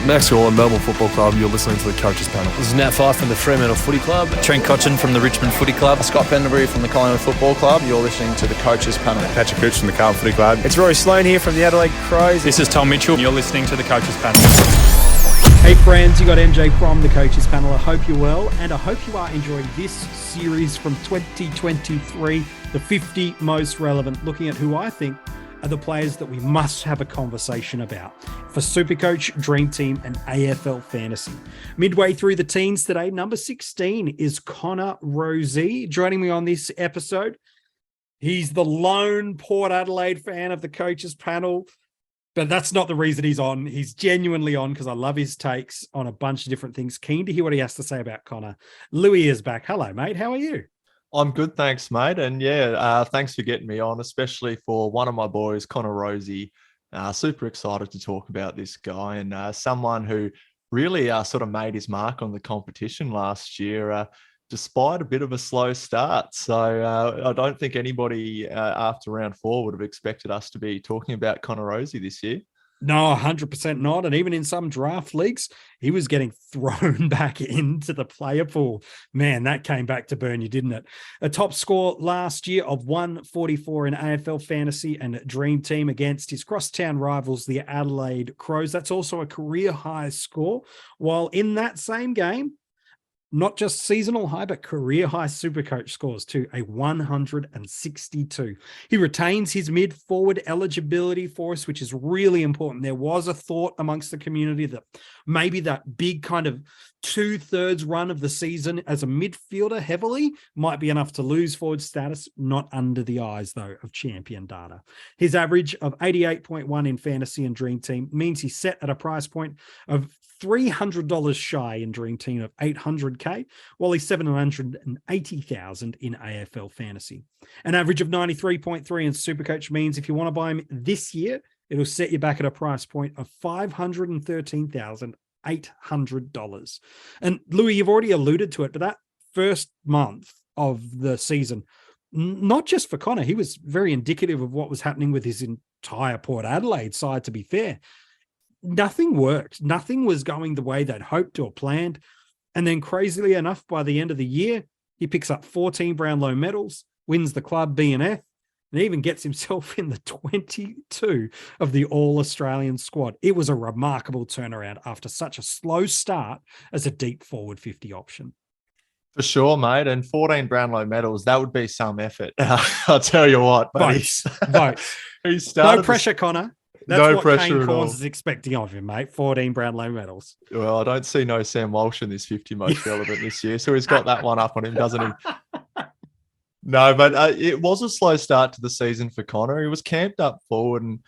Max Gorlin, Melbourne Football Club. You're listening to the Coaches Panel. This is Nat Fyfe from the Fremantle Footy Club. Trent Cotchin from the Richmond Footy Club. Scott Pendlebury from the Collingwood Football Club. You're listening to the Coaches Panel. Patrick Cooch from the Carlton Footy Club. It's Rory Sloane here from the Adelaide Crows. This is Tom Mitchell. You're listening to the Coaches Panel. Hey friends, you got MJ from the Coaches Panel. I hope you're well, and I hope you are enjoying this series from 2023, the 50 most relevant, looking at who I think are the players that we must have a conversation about for SuperCoach, DreamTeam, and AFL Fantasy. Midway through the teens today, number 16 is Connor Rozee. Joining me on this episode, he's the lone Port Adelaide fan of the Coaches Panel, but that's not the reason he's on. He's genuinely on because I love his takes on a bunch of different things. Keen to hear what he has to say about Connor. Louis is back. Hello, mate. How are you? I'm good, thanks, mate. And thanks for getting me on, especially for one of my boys, Connor Rozee. Super excited to talk about this guy and someone who really sort of made his mark on the competition last year, despite a bit of a slow start. So I don't think anybody after round 4 would have expected us to be talking about Connor Rozee this year. No, 100% not. And even in some draft leagues, he was getting thrown back into the player pool. Man, that came back to burn you, didn't it? A top score last year of 144 in AFL Fantasy and Dream Team against his crosstown rivals, the Adelaide Crows. That's also a career high score. While in that same game, not just seasonal high, but career high SuperCoach scores too, a 162. He retains his mid-forward eligibility for us, which is really important. There was a thought amongst the community that maybe that big kind of 2/3 run of the season as a midfielder heavily might be enough to lose forward status, not under the eyes, though, of champion data. His average of 88.1 in fantasy and Dream Team means he's set at a price point of $300 shy in Dream Team of $800K, while he's $780,000 in AFL Fantasy. An average of 93.3 in SuperCoach means if you want to buy him this year, it'll set you back at a price point of $513,800. And Louis, you've already alluded to it, but that first month of the season, not just for Connor, he was very indicative of what was happening with his entire Port Adelaide side, to be fair. Nothing worked. Nothing was going the way they'd hoped or planned. And then crazily enough, by the end of the year, he picks up 14 Brownlow medals, wins the club B&F, and even gets himself in the 22 of the All-Australian squad. It was a remarkable turnaround after such a slow start as a deep forward 50 option. For sure, mate. And 14 Brownlow medals, that would be some effort. I'll tell you what. Votes. He started no pressure, Connor. That's no what pressure Kane at all. Corns is expecting of him, mate. 14 Brownlow medals. Well, I don't see no Sam Walsh in this 50 most relevant this year, so he's got that one up on him, doesn't he? No, but it was a slow start to the season for Connor. He was camped up forward. And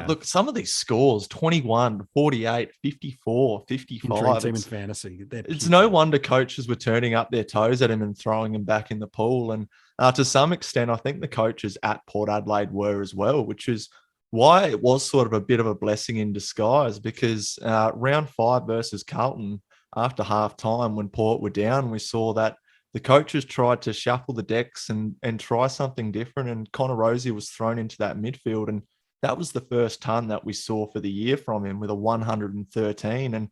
look, some of these scores, 21, 48, 54, 55. Dream Team and fantasy. It's no wonder coaches were turning up their toes at him and throwing him back in the pool. And to some extent, I think the coaches at Port Adelaide were as well, which is why it was sort of a bit of a blessing in disguise, because round 5 versus Carlton, after half time when Port were down, we saw that the coaches tried to shuffle the decks and try something different. And Connor Rozee was thrown into that midfield. And that was the first ton that we saw for the year from him with a 113. And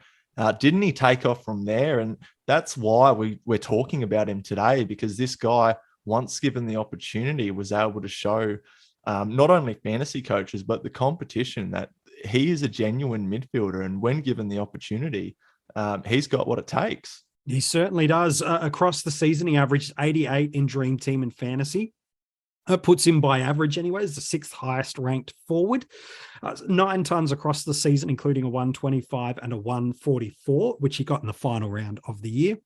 didn't he take off from there? And that's why we're talking about him today, because this guy, once given the opportunity, was able to show not only fantasy coaches, but the competition that he is a genuine midfielder. And when given the opportunity, he's got what it takes. He certainly does. Across the season, he averaged 88 in Dream Team and fantasy. It puts him by average anyways, the 6th highest ranked forward. 9 tons across the season, including a 125 and a 144, which he got in the final round of the year.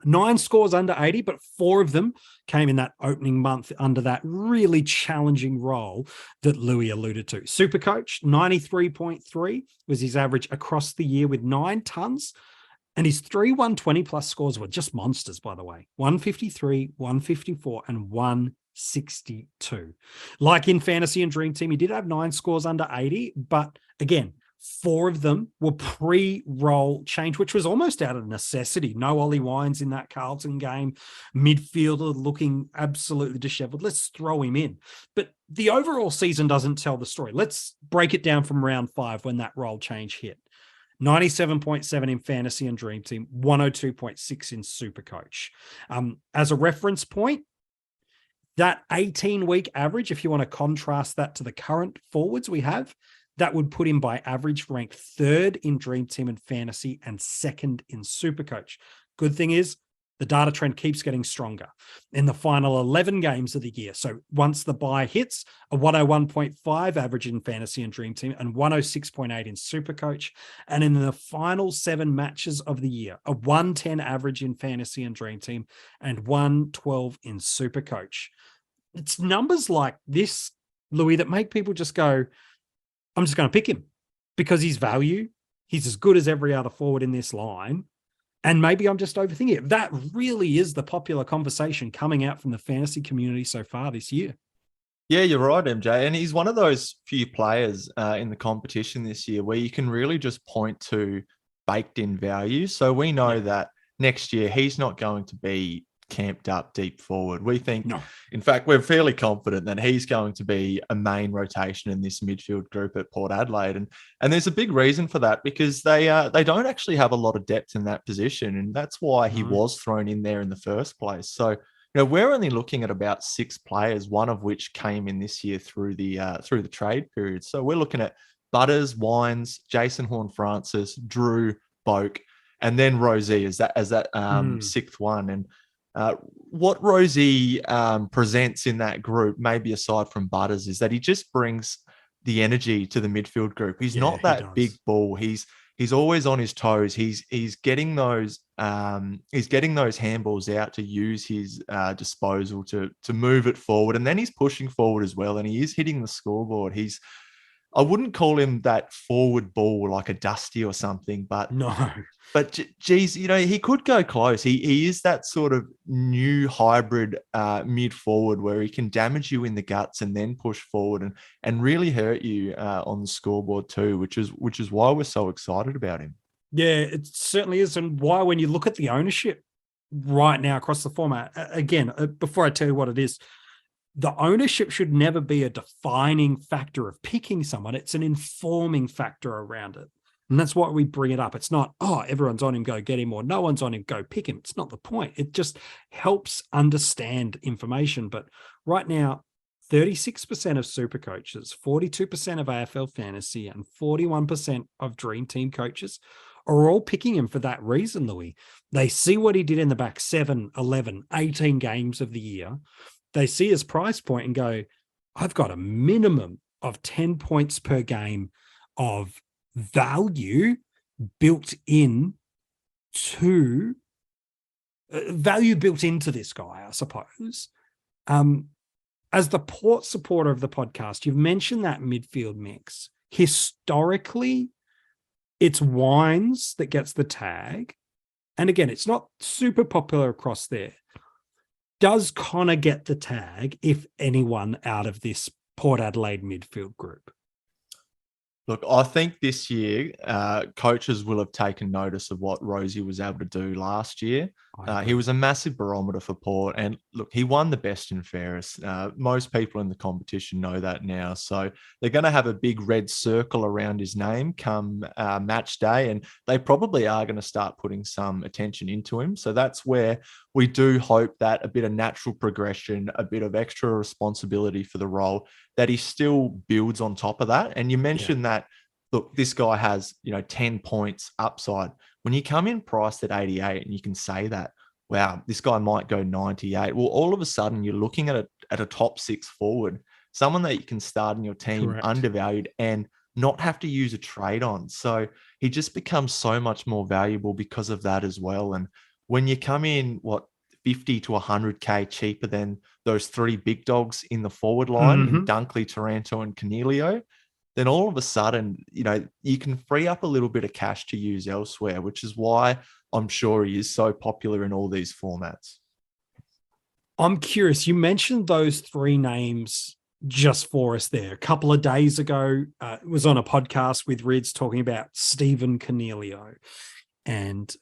9 scores under 80, but 4 of them came in that opening month under that really challenging role that Louis alluded to. SuperCoach, 93.3 was his average across the year with 9 tons. And his 3 120 plus scores were just monsters, by the way. 153, 154, and 162. Like in Fantasy and Dream Team, he did have 9 scores under 80, but again, 4 of them were pre-roll change, which was almost out of necessity. No Ollie Wines in that Carlton game. Midfielder looking absolutely disheveled. Let's throw him in. But the overall season doesn't tell the story. Let's break it down from round 5 when that role change hit. 97.7 in fantasy and dream team, 102.6 in SuperCoach. As a reference point, that 18-week average, if you want to contrast that to the current forwards we have, that would put him by average ranked third in dream team and fantasy and second in SuperCoach. Good thing is the data trend keeps getting stronger in the final 11 games of the year. So once the bye hits, a 101.5 average in fantasy and dream team and 106.8 in SuperCoach. And in the final 7 matches of the year, a 110 average in fantasy and dream team and 112 in SuperCoach. It's numbers like this, Louis, that make people just go, I'm just going to pick him because he's value. He's as good as every other forward in this line. And maybe I'm just overthinking it. That really is the popular conversation coming out from the fantasy community so far this year. Yeah, you're right, MJ. And he's one of those few players in the competition this year where you can really just point to baked in value. So we know that next year he's not going to be camped up deep forward. We think, in fact, we're fairly confident that he's going to be a main rotation in this midfield group at Port Adelaide. And there's a big reason for that because they don't actually have a lot of depth in that position. And that's why he was thrown in there in the first place. So, we're only looking at about 6 players, one of which came in this year through the trade period. So we're looking at Butters, Wines, Jason Horne-Francis, Drew, Boak, and then Rozee as that 6th one. And what Rozee presents in that group, maybe aside from Butters, is that he just brings the energy to the midfield group. He's not that big ball. He's always on his toes. He's getting those handballs out to use his disposal to move it forward, and then he's pushing forward as well. And he is hitting the scoreboard. I wouldn't call him that forward ball like a Dusty or something, but geez, he could go close. He is that sort of new hybrid mid forward where he can damage you in the guts and then push forward and really hurt you on the scoreboard too, which is why we're so excited about him. Yeah, it certainly is. And why, when you look at the ownership right now across the format, again, before I tell you what it is, the ownership should never be a defining factor of picking someone. It's an informing factor around it. And that's why we bring it up. It's not, everyone's on him, go get him, or no one's on him, go pick him. It's not the point. It just helps understand information. But right now, 36% of super coaches, 42% of AFL fantasy, and 41% of Dream Team coaches are all picking him for that reason, Louis. They see what he did in the back 7, 11, 18 games of the year. They see his price point and go, I've got a minimum of 10 points per game of value built into this guy, I suppose. As the Port supporter of the podcast, you've mentioned that midfield mix. Historically, it's Wines that gets the tag. And again, it's not super popular across there. Does Connor get the tag, if anyone, out of this Port Adelaide midfield group? Look, I think this year coaches will have taken notice of what Rozee was able to do last year. He was a massive barometer for Port. And look, he won the best and fairest. Most people in the competition know that now. So they're going to have a big red circle around his name come match day. And they probably are going to start putting some attention into him. So that's where we do hope that a bit of natural progression, a bit of extra responsibility for the role, that he still builds on top of that. And you mentioned that, look, this guy has, 10 points upside. When you come in priced at 88 and you can say that, wow, this guy might go 98. Well, all of a sudden you're looking at a top 6 forward, someone that you can start in your team undervalued and not have to use a trade on. So he just becomes so much more valuable because of that as well. And when you come in, 50 to 100K cheaper than those 3 big dogs in the forward line, in Dunkley, Taranto, and Cornelio, then all of a sudden, you can free up a little bit of cash to use elsewhere, which is why I'm sure he is so popular in all these formats. I'm curious. You mentioned those 3 names just for us there. A couple of days ago, it was on a podcast with Rids talking about Stephen Cornelio. And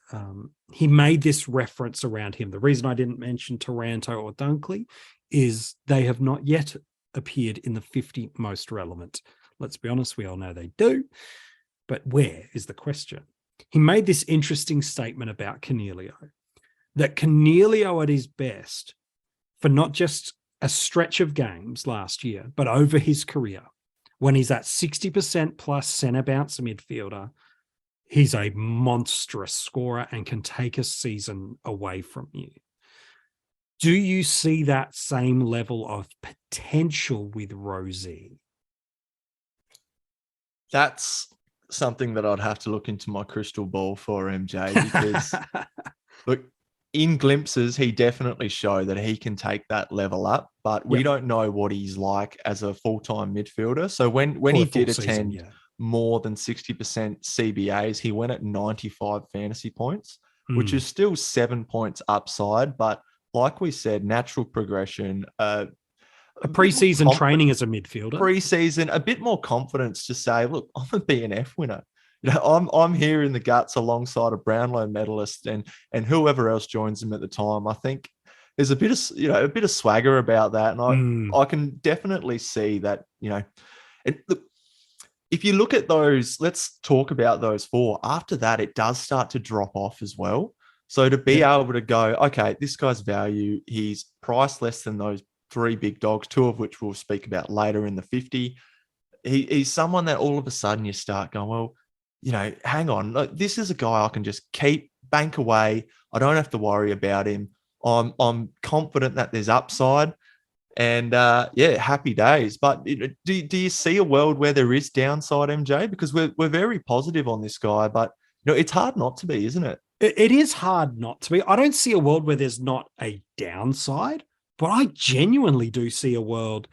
he made this reference around him. The reason I didn't mention Taranto or Dunkley is they have not yet appeared in the 50 most relevant. Let's be honest, we all know they do. but where is the question. He made this interesting statement about Cornelio, that Cornelio at his best for not just a stretch of games last year, but over his career, when he's at 60% plus centre bounce midfielder, he's a monstrous scorer and can take a season away from you. Do you see that same level of potential with Rozee? That's something that I'd have to look into my crystal ball for, MJ, because look, in glimpses, he definitely showed that he can take that level up, but we don't know what he's like as a full-time midfielder. So when he did attend more than 60% CBAs, he went at 95 fantasy points, which is still 7 points upside. But like we said, natural progression, a preseason training as a midfielder, preseason, a bit more confidence to say, look, I'm a BNF winner. You know, I'm here in the guts alongside a Brownlow medalist and whoever else joins him at the time. I think there's a bit of swagger about that, and I can definitely see that. You know, and look, if you look at those, let's talk about those four. After that, it does start to drop off as well. So to be able to go, okay, this guy's value, he's priced less than those three big dogs, two of which we'll speak about later in the 50. He's someone that all of a sudden you start going, well, you know, hang on, look, this is a guy I can just keep, bank away. I don't have to worry about him. I'm confident that there's upside, and happy days. But do you see a world where there is downside, MJ? Because we're very positive on this guy, but you know, it's hard not to be, isn't it? It is hard not to be. I don't see a world where there's not a downside, but I genuinely do see a world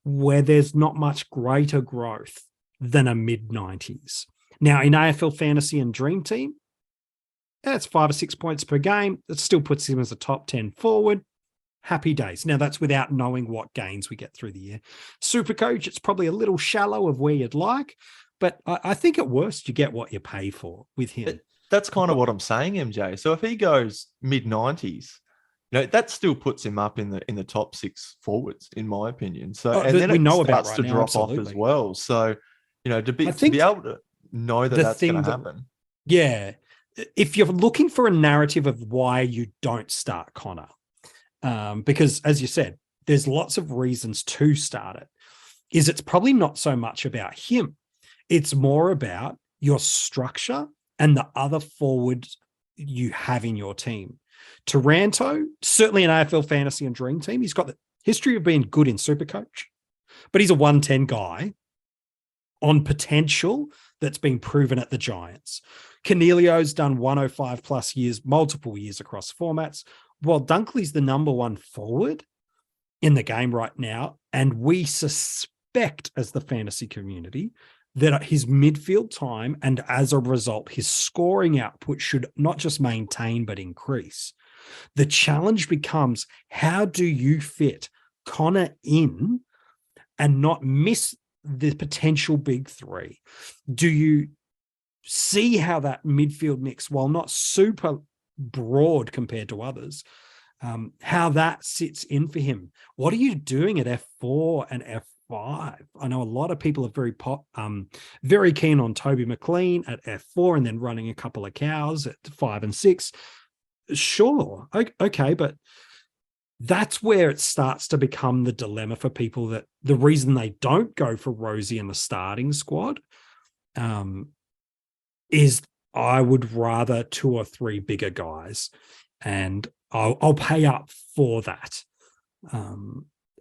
where there's not much greater growth than a mid-90s. Now, in AFL Fantasy and Dream Team, that's 5 or 6 points per game. That still puts him as a top 10 forward. Happy days. Now, that's without knowing what gains we get through the year. SuperCoach, it's probably a little shallow of where you'd like, but I think at worst, you get what you pay for with him. That's kind of what I'm saying, MJ. So if he goes mid-90s, you know, that still puts him up in the top 6 forwards, in my opinion. So and then it starts to drop off as well. So, you know, to be able to know that that's going to happen. Yeah. If you're looking for a narrative of why you don't start Connor, because as you said, there's lots of reasons to start it, is it's probably not so much about him. It's more about your structure and the other forwards you have in your team. Taranto, certainly in AFL Fantasy and Dream Team, he's got the history of being good in SuperCoach, but he's a 110 guy on potential that's been proven at the Giants. Cornelio's done 105 plus years, multiple years across formats, while Dunkley's the number one forward in the game right now. And we suspect as the fantasy community that his midfield time and as a result, his scoring output should not just maintain, but increase. The challenge becomes, how do you fit Connor in and not miss the potential big three? Do you see how that midfield mix, while not super broad compared to others, how that sits in for him? What are you doing at F4 and F5? I know a lot of people are very keen on Toby McLean at F4 and then running a couple of cows at 5 and 6. Sure. Okay. But that's where it starts to become the dilemma for people, that the reason they don't go for Rozee in the starting squad is I would rather 2 or 3 bigger guys, and I'll pay up for that.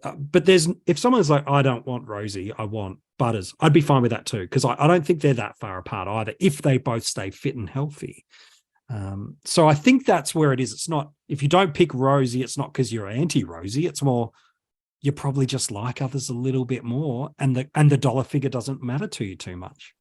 But if someone's like, I don't want Rozee, I want Butters, I'd be fine with that too, because I don't think they're that far apart either, if they both stay fit and healthy. So I think that's where it is. It's not, if you don't pick Rozee, it's not because you're anti-Rozee. It's more, you probably just like others a little bit more, and the dollar figure doesn't matter to you too much.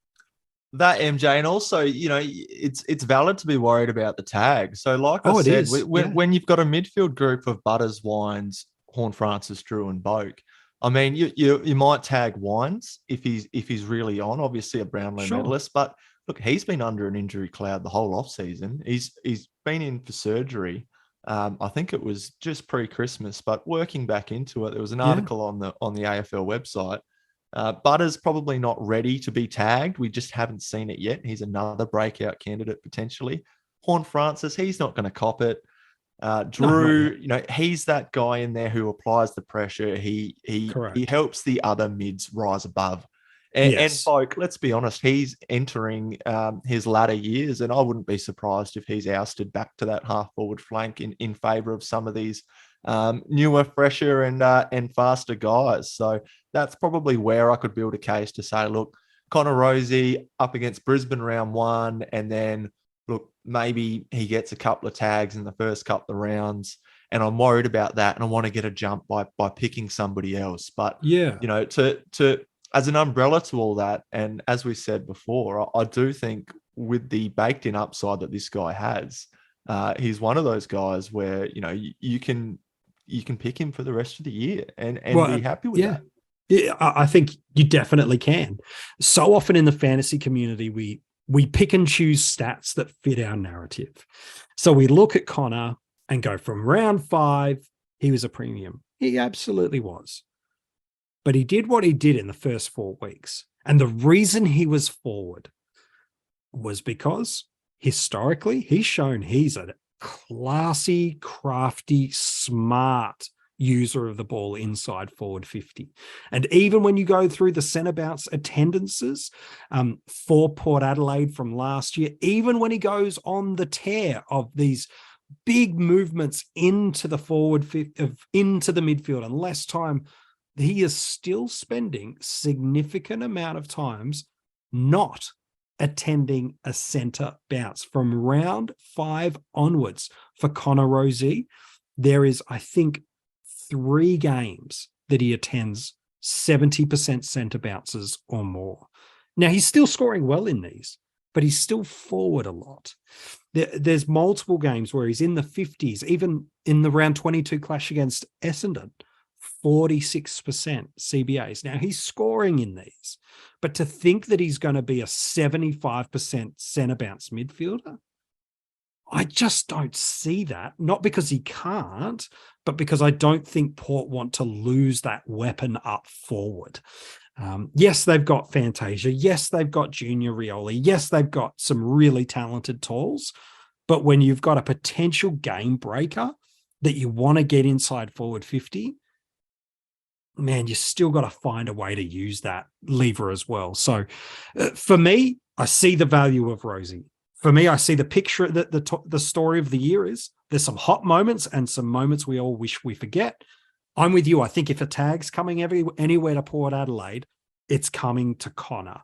That, MJ, and also, you know, it's valid to be worried about the tag. So like I said, when you've got a midfield group of Butters, Wines, Horn Francis, Drew and Boak, I mean, you might tag Wines if he's really on, obviously a Brownlow medalist, but look, he's been under an injury cloud the whole off season. He's been in for surgery. I think it was just pre-Christmas, but working back into it, there was an article on the AFL website Butter's probably not ready to be tagged. We just haven't seen it yet. He's another breakout candidate potentially. Horn Francis, he's not going to cop it. Drew, he's that guy in there who applies the pressure. He helps the other mids rise above. And Folk, let's be honest, he's entering his latter years, and I wouldn't be surprised if he's ousted back to that half forward flank in favour of some of these newer, fresher, and faster guys. So that's probably where I could build a case to say, look, Connor Rozee up against Brisbane round 1, and then look, maybe he gets a couple of tags in the first couple of rounds, and I'm worried about that, and I want to get a jump by picking somebody else. But to as an umbrella to all that, and as we said before, I do think with the baked in upside that this guy has, he's one of those guys where you can pick him for the rest of the year and be happy with that. Yeah, I think you definitely can. So often in the fantasy community, we pick and choose stats that fit our narrative. So we look at Connor and go from round 5, he was a premium. He absolutely was. But he did what he did in the first 4 weeks. And the reason he was forward was because historically he's shown he's a classy, crafty, smart user of the ball inside forward 50. And even when you go through the centre bounce attendances for Port Adelaide from last year, even when he goes on the tear of these big movements into the into the midfield and less time, he is still spending significant amount of times not attending a centre bounce. From round 5 onwards for Connor Rozee, there is, I think, 3 games that he attends 70% centre bounces or more. Now, he's still scoring well in these, but he's still forward a lot. There's multiple games where he's in the 50s, even in the round 22 clash against Essendon, 46% CBAs. Now, he's scoring in these, but to think that he's going to be a 75% centre bounce midfielder, I just don't see that. Not because he can't, but because I don't think Port want to lose that weapon up forward. Yes, they've got Fantasia. Yes, they've got Junior Rioli. Yes, they've got some really talented tools. But when you've got a potential game breaker that you want to get inside forward 50, man, you still got to find a way to use that lever as well. So for me, I see the value of Rozee. For me, I see the picture that the story of the year is there's some hot moments and some moments we all wish we forget. I'm with you. I think if a tag's coming anywhere to Port Adelaide, it's coming to Connor.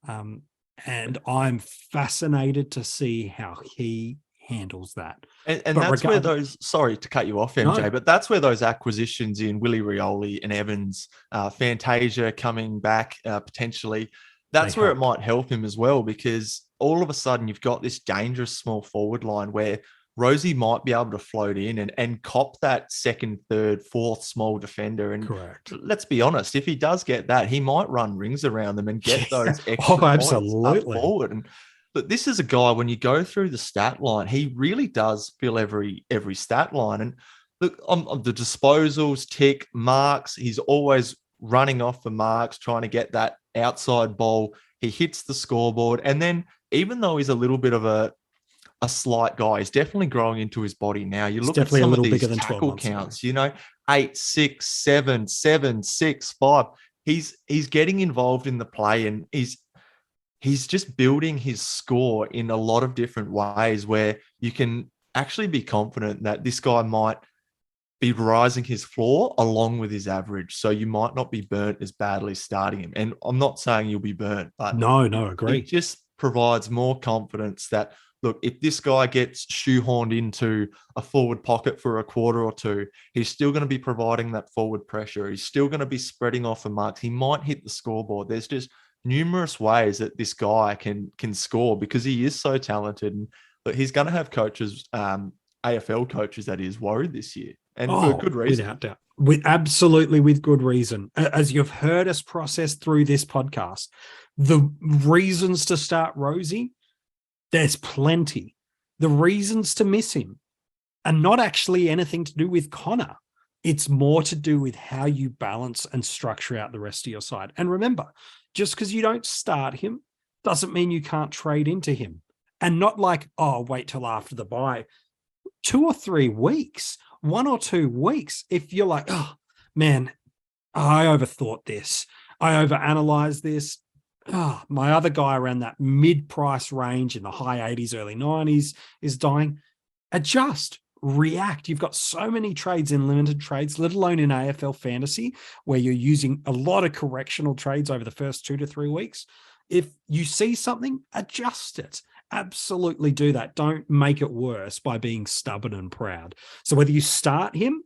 And I'm fascinated to see how he handles that. And that's where those, sorry to cut you off, MJ, but that's where those acquisitions in Willie Rioli and Evans, Fantasia coming back potentially, that's where it might help him as well, because all of a sudden you've got this dangerous small forward line where Rozee might be able to float in and cop that second, third, fourth small defender. And correct. Let's be honest, if he does get that, he might run rings around them and get those extra points up forward. But this is a guy, when you go through the stat line, he really does fill every stat line. And look, on the disposals, tick, marks, he's always running off for marks, trying to get that outside ball. He hits the scoreboard. And then even though he's a little bit of a slight guy, he's definitely growing into his body now. You look at some of these tackle counts, 8, 6, 7, 7, 6, 5. He's getting involved in the play, and he's just building his score in a lot of different ways where you can actually be confident that this guy might be rising his floor along with his average. So you might not be burnt as badly starting him. And I'm not saying you'll be burnt, but no, agree. It just provides more confidence that, look, if this guy gets shoehorned into a forward pocket for a quarter or two, he's still going to be providing that forward pressure. He's still going to be spreading off for marks. He might hit the scoreboard. There's just numerous ways that this guy can score because he is so talented. And but he's going to have coaches, AFL coaches, that is, worried this year. And for good reason. Without doubt. Absolutely with good reason. As you've heard us process through this podcast, the reasons to start Rozee, there's plenty. The reasons to miss him are not actually anything to do with Connor. It's more to do with how you balance and structure out the rest of your side. And remember, just because you don't start him doesn't mean you can't trade into him. And not like, oh, wait till after the bye. 2 or 3 weeks, 1 or 2 weeks. If you're like, oh, man, I overthought this. I overanalyzed this. Oh, my other guy around that mid-price range in the high 80s, early 90s is dying. Adjust, react. You've got so many trades in limited trades, let alone in AFL fantasy, where you're using a lot of correctional trades over the first 2 to 3 weeks. If you see something, adjust it. Absolutely do that. Don't make it worse by being stubborn and proud. So whether you start him,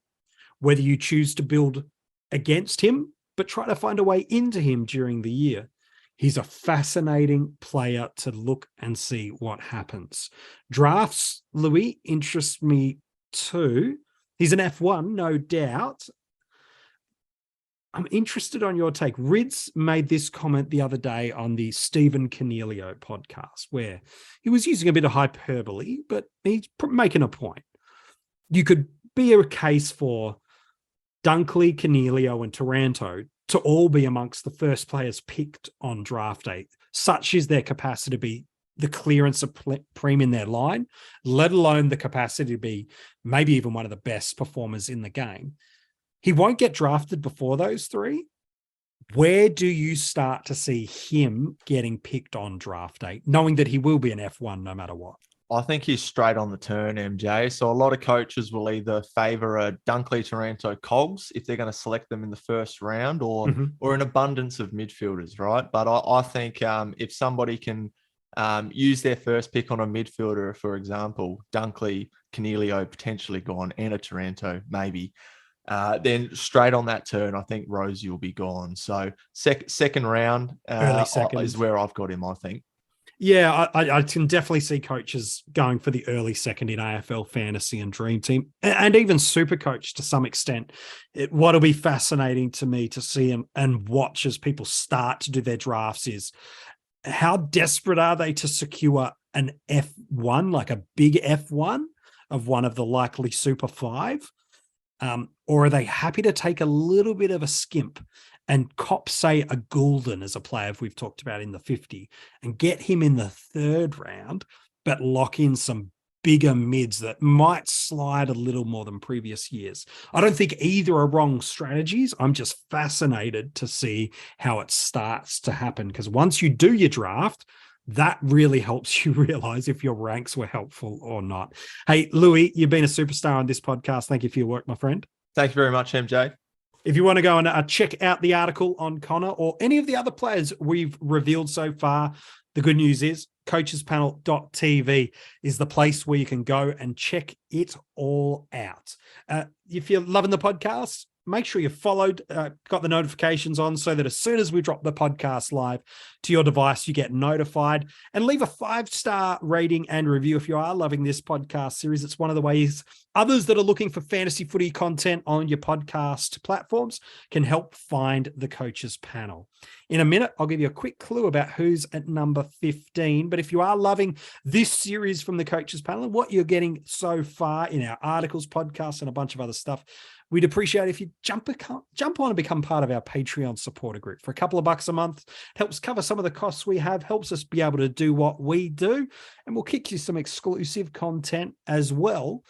whether you choose to build against him, but try to find a way into him during the year, he's a fascinating player to look and see what happens. Drafts, Louis, interest me too. He's an F1, no doubt. I'm interested on your take. Rids made this comment the other day on the Stephen Cornelio podcast, where he was using a bit of hyperbole, but he's making a point. You could be a case for Dunkley, Cornelio, and Taranto to all be amongst the first players picked on draft day. Such is their capacity to be the clearance supreme in their line, let alone the capacity to be maybe even one of the best performers in the game. He won't get drafted before those 3. Where do you start to see him getting picked on draft day, knowing that he will be an F1 no matter what? I think he's straight on the turn, MJ. So a lot of coaches will either favour a Dunkley, Taranto, Cogs if they're going to select them in the first round, or an abundance of midfielders, right? But I think if somebody can use their first pick on a midfielder, for example, Dunkley, Cornelio potentially gone, and a Taranto maybe, then straight on that turn, I think Rozee will be gone. So second round early second is where I've got him, I think. Yeah, I can definitely see coaches going for the early second in AFL Fantasy and Dream Team, and even SuperCoach to some extent. What'll be fascinating to me to see him and watch as people start to do their drafts is how desperate are they to secure an F1, like a big F1 of one of the likely Super 5? Or are they happy to take a little bit of a skimp and cop, say, a Goulden as a player we've talked about in the 50 and get him in the 3rd round, but lock in some bigger mids that might slide a little more than previous years? I don't think either are wrong strategies. I'm just fascinated to see how it starts to happen, because once you do your draft, that really helps you realize if your ranks were helpful or not. Hey, Louis, you've been a superstar on this podcast. Thank you for your work, my friend. Thank you very much, MJ. If you want to go and check out the article on Connor or any of the other players we've revealed so far, the good news is coachespanel.tv is the place where you can go and check it all out. If you're loving the podcast, make sure you're followed, got the notifications on, so that as soon as we drop the podcast live to your device, you get notified. And leave a 5-star rating and review if you are loving this podcast series. It's one of the ways others that are looking for fantasy footy content on your podcast platforms can help find the Coaches Panel. In a minute, I'll give you a quick clue about who's at number 15. But if you are loving this series from the Coaches Panel and what you're getting so far in our articles, podcasts, and a bunch of other stuff, we'd appreciate if you jump on and become part of our Patreon supporter group for a couple of bucks a month. It helps cover some of the costs we have, helps us be able to do what we do, and we'll kick you some exclusive content as well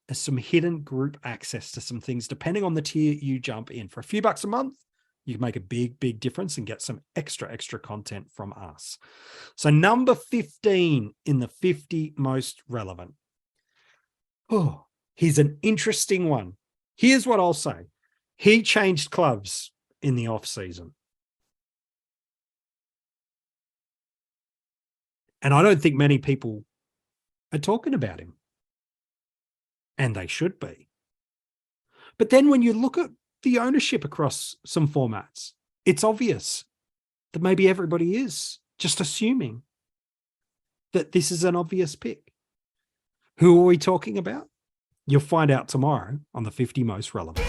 as some hidden group access to some things, depending on the tier you jump in. For a few bucks a month, you can make a big difference and get some extra content from us. So number 15 in the 50 most relevant. Oh, here's an interesting one. Here's what I'll say. He changed clubs in the off-season. And I don't think many people are talking about him. And they should be. But then when you look at the ownership across some formats, it's obvious that maybe everybody is just assuming that this is an obvious pick. Who are we talking about? You'll find out tomorrow on the 50 Most Relevant.